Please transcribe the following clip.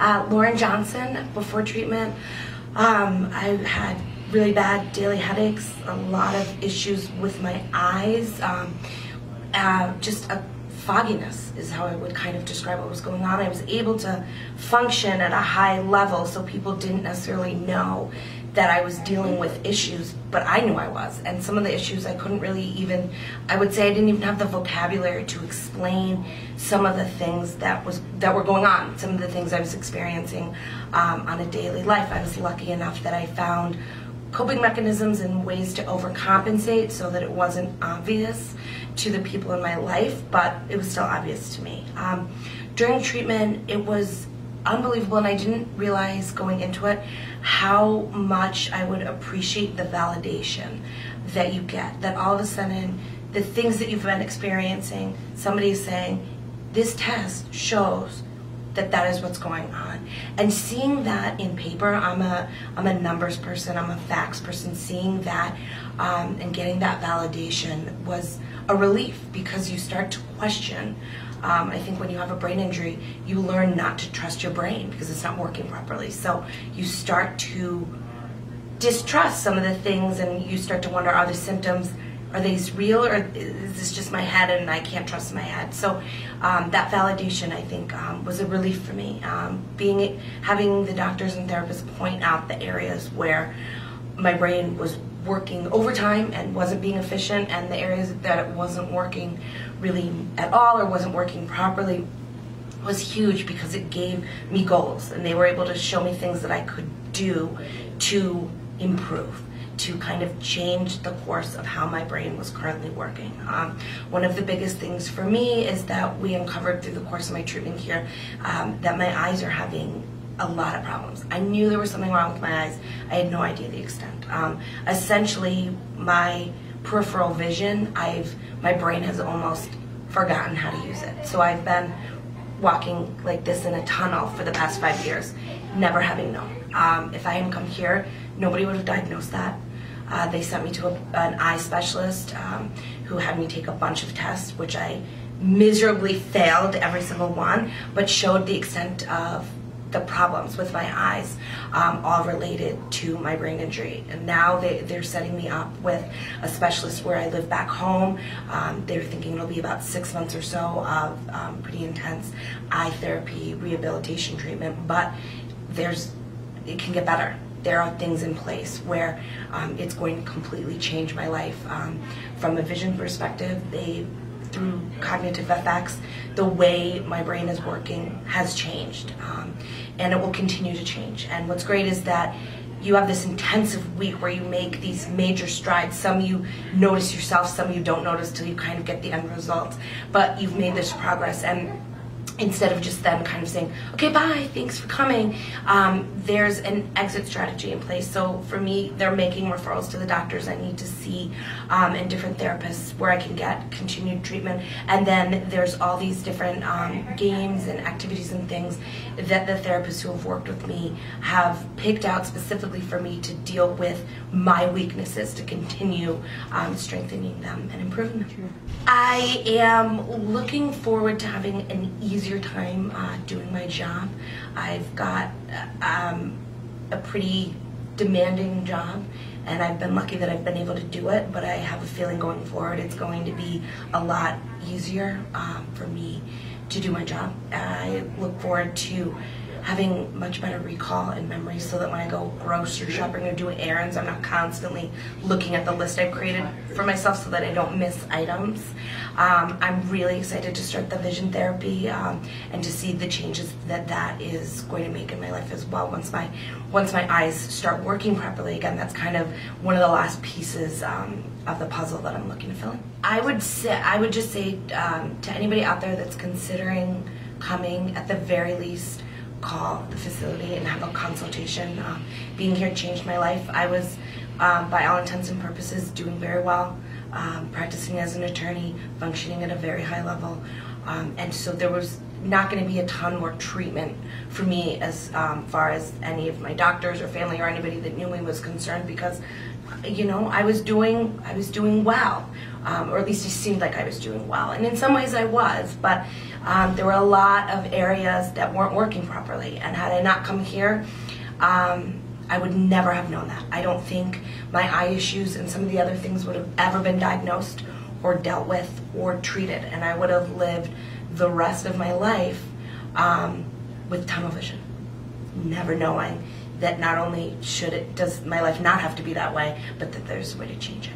Laurin Johnson, before treatment, I had really bad daily headaches, a lot of issues with my eyes, just a fogginess is how I would kind of describe what was going on. I was able to function at a high level, so people didn't necessarily know that I was dealing with issues, but I knew I was. And some of the issues I couldn't really even, I would say I didn't even have the vocabulary to explain some of the things that were going on, some of the things I was experiencing on a daily life. I was lucky enough that I found coping mechanisms and ways to overcompensate so that it wasn't obvious to the people in my life, but it was still obvious to me. During treatment, it was unbelievable, and I didn't realize going into it how much I would appreciate the validation that you get, that all of a sudden the things that you've been experiencing, somebody is saying, this test shows that that is what's going on. And seeing that in paper, I'm a numbers person, I'm a facts person, seeing that and getting that validation was a relief, because you start to question. I think when you have a brain injury, you learn not to trust your brain because it's not working properly. So you start to distrust some of the things, and you start to wonder, are the symptoms, are these real, or is this just my head and I can't trust my head? So that validation, I think, was a relief for me. Having the doctors and therapists point out the areas where my brain was working overtime and wasn't being efficient, and the areas that it wasn't working really at all or wasn't working properly, was huge, because it gave me goals, and they were able to show me things that I could do to improve, to kind of change the course of how my brain was currently working. One of the biggest things for me is that we uncovered through the course of my treatment here that my eyes are having a lot of problems. I knew there was something wrong with my eyes. I had no idea the extent. Essentially, my peripheral vision, my brain has almost forgotten how to use it. So I've been walking like this in a tunnel for the past 5 years, never having known. If I hadn't come here, nobody would have diagnosed that. They sent me to an eye specialist who had me take a bunch of tests, which I miserably failed every single one, but showed the extent of the problems with my eyes, all related to my brain injury. And now they're setting me up with a specialist where I live back home. They're thinking it'll be about 6 months or so of pretty intense eye therapy, rehabilitation treatment, but it can get better. There are things in place where it's going to completely change my life. From a vision perspective, through cognitive effects, the way my brain is working has changed, and it will continue to change. And what's great is that you have this intensive week where you make these major strides. Some you notice yourself, some you don't notice till you kind of get the end result, but you've made this progress. And instead of just them kind of saying, okay, bye, thanks for coming, there's an exit strategy in place. So for me, they're making referrals to the doctors I need to see and different therapists where I can get continued treatment. And then there's all these different games and activities and things that the therapists who have worked with me have picked out specifically for me to deal with my weaknesses, to continue strengthening them and improving them. I am looking forward to having an easier time doing my job. I've got a pretty demanding job, and I've been lucky that I've been able to do it, but I have a feeling going forward it's going to be a lot easier for me to do my job. I look forward to having much better recall and memory, so that when I go grocery shopping or doing errands, I'm not constantly looking at the list I've created for myself so that I don't miss items. I'm really excited to start the vision therapy and to see the changes that is going to make in my life as well. Once my eyes start working properly again, that's kind of one of the last pieces of the puzzle that I'm looking to fill in. I would just say to anybody out there that's considering coming, at the very least, call the facility and have a consultation. Being here changed my life. I was, by all intents and purposes, doing very well, practicing as an attorney, functioning at a very high level, and so there was not going to be a ton more treatment for me as far as any of my doctors or family or anybody that knew me was concerned, because I was doing well. or at least it seemed like I was doing well. And in some ways I was, but there were a lot of areas that weren't working properly. And had I not come here, I would never have known that. I don't think my eye issues and some of the other things would have ever been diagnosed or dealt with or treated. And I would have lived the rest of my life with tunnel vision, never knowing that not only does my life not have to be that way, but that there's a way to change it.